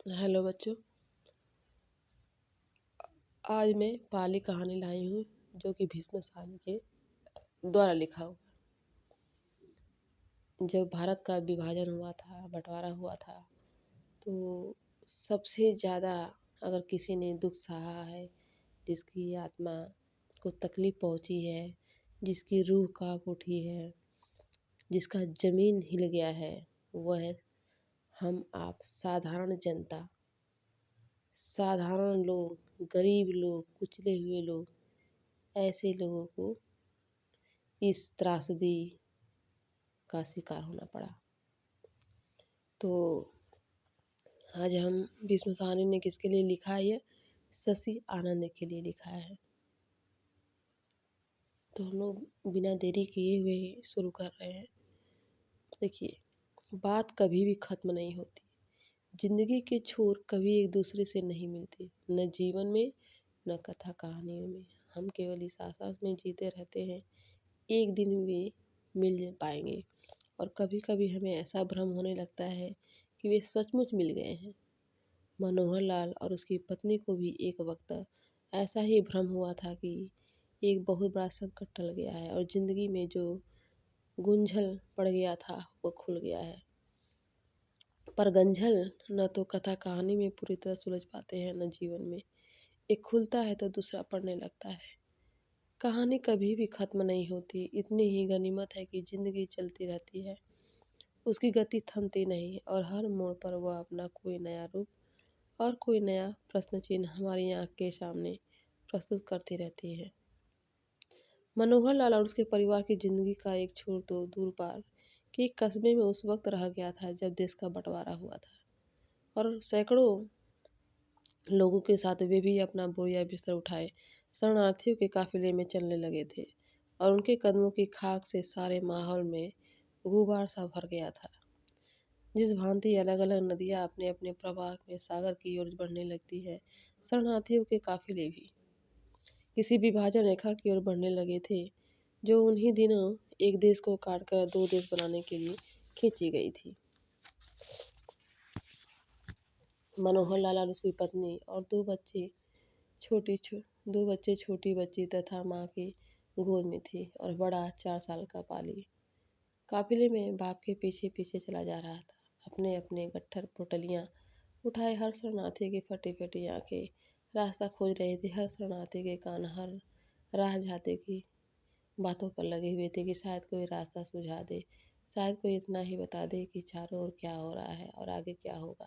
Hello बच्चों। आज मैं पाली कहानी लाई हूँ जो कि भीष्म शाहनी के द्वारा लिखा हुआ। जब भारत का विभाजन हुआ था, बंटवारा हुआ था, तो सबसे ज़्यादा अगर किसी ने दुख सहा है, जिसकी आत्मा को तकलीफ पहुँची है, जिसकी रूह कांप उठी है, जिसका ज़मीन हिल गया है, वह है हम आप साधारण जनता, साधारण लोग, गरीब लोग, कुचले हुए लोग। ऐसे लोगों को इस त्रासदी का शिकार होना पड़ा। तो आज हम भीष्म शाहनी ने किसके लिए लिखा है? ये शशि आनंद के लिए लिखा है। तो हम लोग बिना देरी किए हुए शुरू कर रहे हैं। देखिए, बात कभी भी ख़त्म नहीं होती। जिंदगी के छोर कभी एक दूसरे से नहीं मिलते, न जीवन में न कथा कहानियों में। हम केवल इस आशा में जीते रहते हैं एक दिन वे मिल पाएंगे। और कभी कभी हमें ऐसा भ्रम होने लगता है कि वे सचमुच मिल गए हैं। मनोहर लाल और उसकी पत्नी को भी एक वक्त ऐसा ही भ्रम हुआ था कि एक बहुत बड़ा संकट टल गया है और ज़िंदगी में जो गुंझल पड़ गया था वो खुल गया है। पर गंझल न तो कथा कहानी में पूरी तरह सुलझ पाते हैं, न जीवन में। एक खुलता है तो दूसरा पड़ने लगता है। कहानी कभी भी ख़त्म नहीं होती। इतनी ही गनीमत है कि ज़िंदगी चलती रहती है, उसकी गति थमती नहीं और हर मोड़ पर वह अपना कोई नया रूप और कोई नया प्रश्न चिन्ह हमारी आँख के सामने प्रस्तुत करती रहती है। मनोहर लाल और उसके परिवार की जिंदगी का एक छोर तो दूर पार के एक कस्बे में उस वक्त रह गया था जब देश का बंटवारा हुआ था, और सैकड़ों लोगों के साथ वे भी अपना बोरिया बिस्तर उठाए शरणार्थियों के काफिले में चलने लगे थे। और उनके कदमों की खाक से सारे माहौल में गुबार सा भर गया था। जिस भांति अलग अलग नदियां अपने अपने प्रवाह में सागर की ओर बढ़ने लगती है, शरणार्थियों के काफिले भी किसी विभाजन रेखा की ओर बढ़ने लगे थे, जो उन्हीं दिनों एक देश को काटकर दो देश बनाने के लिए खींची गई थी। मनोहर लाल और उसकी पत्नी और छोटी छो, दो बच्चे छोटी बच्ची तथा माँ की गोद में थी, और बड़ा 4 साल का पाली काफिले में बाप के पीछे पीछे चला जा रहा था। अपने अपने गट्ठर पोटलियाँ उठाए हर शरणार्थी की फटी फटी आंखें रास्ता खोज रहे थे। हर शरणार्थी के कान हर राह जाते की बातों पर लगे हुए थे कि शायद कोई रास्ता सुझा दे, शायद कोई इतना ही बता दे कि चारों ओर क्या हो रहा है और आगे क्या होगा।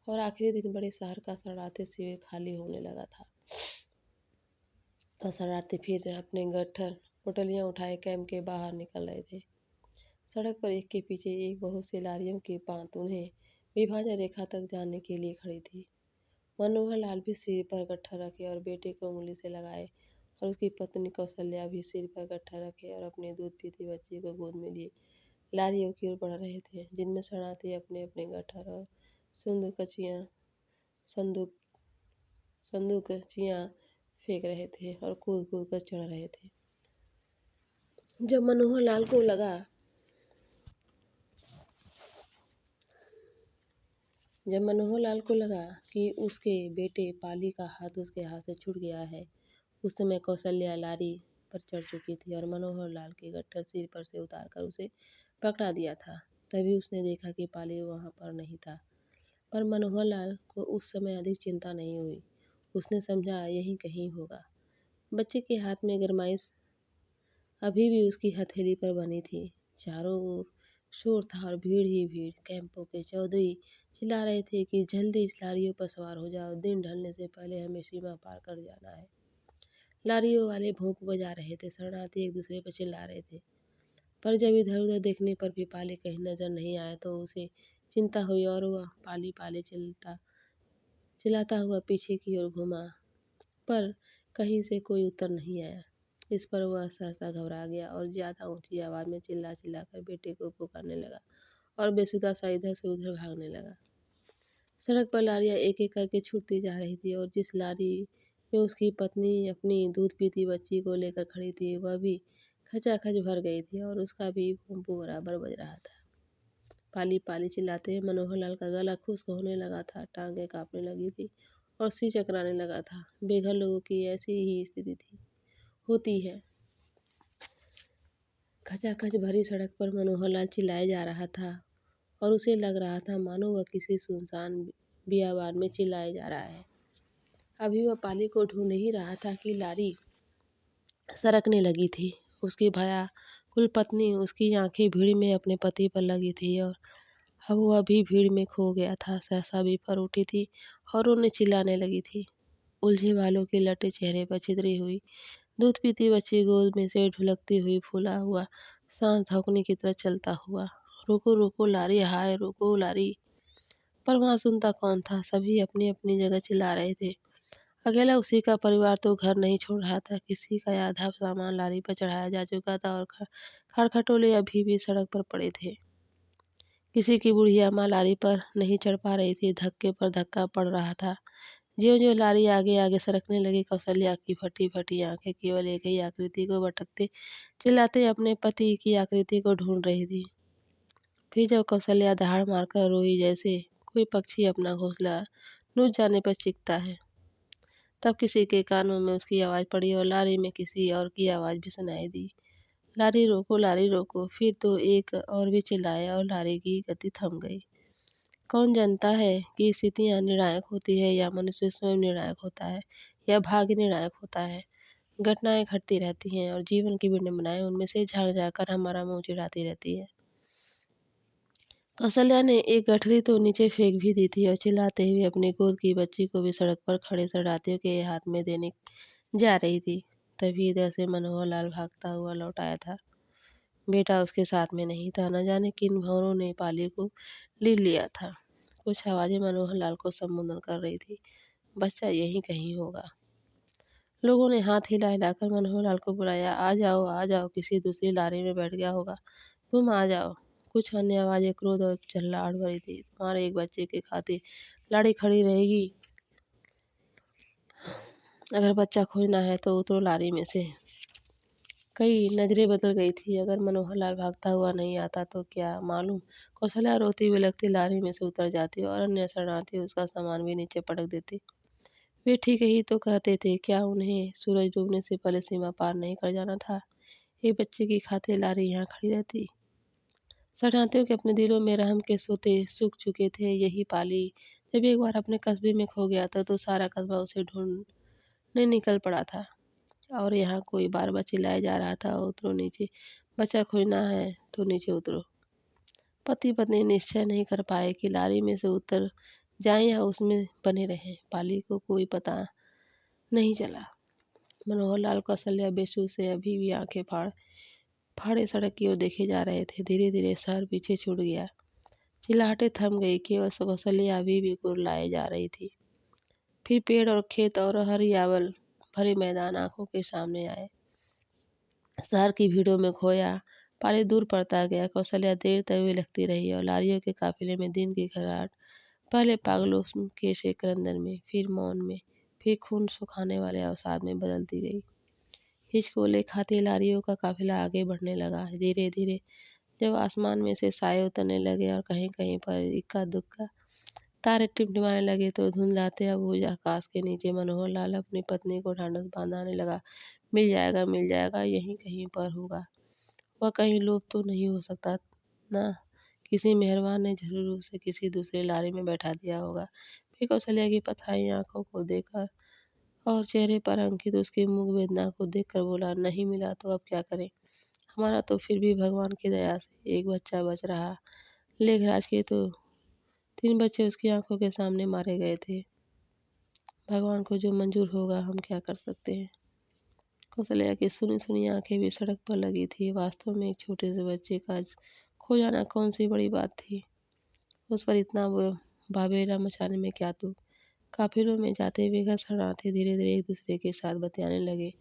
और आखिरी दिन बड़े शहर का शरणार्थी शिविर खाली होने लगा था, और शरणार्थी फिर अपने गट्ठर पोटलियाँ उठाए कैंप के बाहर निकल रहे थे। सड़क पर एक के पीछे एक बहुत सी लारियों की पांत उन्हें विभाजन रेखा तक जाने के लिए खड़ी थी। मनोहर लाल भी सिर पर गट्ठर रखे और बेटे को उंगली से लगाए, और उसकी पत्नी कौशल्या भी सिर पर गट्ठर रखे और अपनी दूध पीती बच्ची को गोद में लिए लारियों की ओर बढ़ रहे थे, जिनमें शरणार्थी अपने अपने गट्ठर और संदूकचियाँ संदूक संदूकचियाँ फेंक रहे थे और कूद कूद कर चढ़ रहे थे। जब मनोहर लाल को लगा जब मनोहर लाल को लगा कि उसके बेटे पाली का हाथ उसके हाथ से छूट गया है, उस समय कौशल्या लारी पर चढ़ चुकी थी और मनोहर लाल के गट्ठर सिर पर से उतारकर उसे पकड़ा दिया था। तभी उसने देखा कि पाली वहाँ पर नहीं था। पर मनोहर लाल को उस समय अधिक चिंता नहीं हुई। उसने समझा यहीं कहीं होगा। बच्चे के हाथ में गरमाइश अभी भी उसकी हथेली पर बनी थी। चारों ओर शोर था और भीड़ ही भीड़। कैंपों के चौधरी चिल्ला रहे थे कि जल्दी इस लारियों पर सवार हो जाओ, दिन ढलने से पहले हमें सीमा पार कर जाना है। लारियों वाले भोंप बजा रहे थे, शरणार्थी एक दूसरे पर चिल्ला रहे थे। पर जब इधर उधर देखने पर भी पाली कहीं नजर नहीं आया तो उसे चिंता हुई, और वह पाली पाले चिल्लाता हुआ पीछे की ओर घूमा, पर कहीं से कोई उत्तर नहीं आया। इस पर वह सहसा घबरा गया और ज़्यादा ऊंची आवाज़ में चिल्ला चिल्ला कर बेटे को पुकारने लगा और बेसुधा सा इधर से उधर भागने लगा। सड़क पर लारियां एक एक करके छूटती जा रही थी, और जिस लारी में उसकी पत्नी अपनी दूध पीती बच्ची को लेकर खड़ी थी, वह भी खचाखच भर गई थी और उसका भी भोंपू बराबर बज रहा था। पाली पाली चिल्लाते मनोहर लाल का गला खुश्क होने लगा था, टांगें कांपने लगी थी और सिर चकराने लगा था। बेघर लोगों की ऐसी ही स्थिति थी होती है। खचाखच भरी सड़क पर मनोहर लाल चिल्लाए जा रहा था और उसे लग रहा था मानो वह किसी सुनसान बियाबान में चिल्लाया जा रहा है। अभी वह पाली को ढूंढ ही रहा था कि लारी सरकने लगी थी। उसकी भयाकुल पत्नी, उसकी आंखें भीड़ में अपने पति पर लगी थी और अब वह भी भीड़ में खो गया था। सहसा बिफर उठी थी और उन्हें चिल्लाने लगी थी। उलझे बालों की लटें चेहरे पर छितरी हुई, दूध पीती बच्ची गोद में से ढुलकती हुई, फूला हुआ सांस धौंकने की तरह चलता हुआ। रोको रोको लारी, हाय रोको लारी। पर वहाँ सुनता कौन था। सभी अपनी अपनी जगह चिल्ला रहे थे। अकेला उसी का परिवार तो घर नहीं छोड़ रहा था। किसी का आधा सामान लारी पर चढ़ाया जा चुका था और खड़खटोले अभी भी सड़क पर पड़े थे। किसी की बुढ़िया माँ लारी पर नहीं चढ़ पा रही थी। धक्के पर धक्का पड़ रहा था। ज्यों-ज्यों लारी आगे आगे सरकने लगी, कौसल्या की फटी फटी आंखें केवल एक ही आकृति को भटकते चिल्लाते अपने पति की आकृति को ढूंढ रही थी। फिर जब कौसल्या दहाड़ मारकर रोई, जैसे कोई पक्षी अपना घोंसला नूच जाने पर चीखता है, तब किसी के कानों में उसकी आवाज़ पड़ी और लारी में किसी और की आवाज़ भी सुनाई दी। लारी रोको, लारी रोको। फिर तो एक और भी चिल्लाया और लारी की गति थम गई। कौन जानता है कि स्थितियाँ निर्णायक होती है या मनुष्य स्वयं निर्णायक होता है या भाग्य निर्णायक होता है। घटनाएं घटती रहती हैं और जीवन की विडंबनाएं उनमें से झांक जाकर हमारा मुंह चिढ़ाती रहती है। कौशल्या ने एक गठरी तो नीचे फेंक भी दी थी और चिल्लाते हुए अपनी गोद की बच्ची को भी सड़क पर खड़े शरणार्थियों के हाथ में देने जा रही थी। तभी इधर से मनोहर लाल भागता हुआ लौट आया था। बेटा उसके साथ में नहीं था। न जाने किन भंवरों ने पाली को ले लिया था। कुछ आवाजें मनोहर लाल को संबोधन कर रही थी। बच्चा यहीं कहीं होगा। लोगों ने हाथ हिला हिलाकर मनोहर लाल को बुलाया। आ जाओ, किसी दूसरी लारी में बैठ गया होगा। तुम आ जाओ। कुछ अन्य आवाजें क्रोध और चिल्लाहट भरी थी। तुम्हारे एक बच्चे की खातिर लाड़ी खड़ी रहेगी। अगर बच्चा खोजना है तो उतरो लारी में से। कई नजरें बदल गई थी। अगर मनोहर लाल भागता हुआ नहीं आता तो क्या मालूम कौशल्या रोती बिलखती लारी में से उतर जाती और अन्य शरणार्थी उसका सामान भी नीचे पटक देते। वे ठीक ही तो कहते थे। क्या उन्हें सूरज डूबने से पहले सीमा पार नहीं कर जाना था। एक बच्चे की खातिर लारी यहाँ खड़ी रहती। शरणार्थियों के अपने दिलों में रहम के सोते सूख चुके थे। यही पाली जब एक बार अपने कस्बे में खो गया था तो सारा कस्बा उसे ढूंढने निकल पड़ा था। और यहाँ कोई बार बार चिल्लाया जा रहा था, उतरो नीचे, बच्चा खोजना है तो नीचे उतरो। पति पत्नी निश्चय नहीं कर पाए कि लारी में से उतर जाएं या उसमें बने रहें। पाली को कोई पता नहीं चला। मनोहर लाल कौशल्या बेसुध से अभी भी आंखें फाड़े सड़क की ओर देखे जा रहे थे। धीरे धीरे शहर पीछे छूट गया। चिल्लाहटें थम गई। केवल कौशल्या अभी भी कुरलाए जा रही थी। फिर पेड़ और खेत और हरियावल भरे मैदान आंखों के सामने आए। शहर की भीड़ों में खोया पाली दूर पड़ता गया। कौशल्या देर तक वे लगती रही और लारियों के काफिले में दिन की खराट पहले पागलों के से क्रंदन में, फिर मौन में, फिर खून सुखाने वाले अवसाद में बदलती गई। हिचकोले खाती लारियों का काफिला आगे बढ़ने लगा। धीरे धीरे जब आसमान में से साए उतरने लगे और कहीं कहीं पर इक्का दुक्का तारे टिमटिमाने लगे तो धुंधलाते अबूझ आकाश के नीचे मनोहर लाल अपनी पत्नी को ढांढस बांधाने लगा। मिल जाएगा, यहीं कहीं पर होगा। वह कहीं लोभ तो नहीं हो सकता ना। किसी मेहरबान ने जरूर उसे किसी दूसरे लारी में बैठा दिया होगा। फिर कौशल्या की पथराई आंखों को देखकर और चेहरे पर अंकित उसकी मुख वेदना को देखकर बोला, नहीं मिला तो अब क्या करें। हमारा तो फिर भी भगवान की दया से एक बच्चा बच रहा। लेखराज के तो 3 बच्चे उसकी आंखों के सामने मारे गए थे। भगवान को जो मंजूर होगा, हम क्या कर सकते हैं। कौशल्या की सुनी सुनी आंखें भी सड़क पर लगी थी। वास्तव में एक छोटे से बच्चे का खो जाना कौन सी बड़ी बात थी। उस पर इतना बाबेला मचाने में क्या तुक। काफिलों में जाते बेघर शरणार्थी धीरे धीरे एक दूसरे के साथ बतियाने लगे।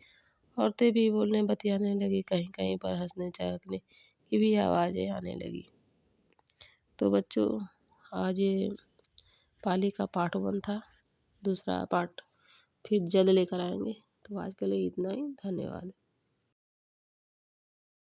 औरतें भी बोलने बतियाने लगी। कहीं कहीं पर हंसने चहकने की भी आवाजें आने लगी। तो बच्चों, आज ये पाली का पार्ट 1 था। दूसरा पार्ट फिर जल्द लेकर आएंगे। तो आज के लिए इतना ही। धन्यवाद।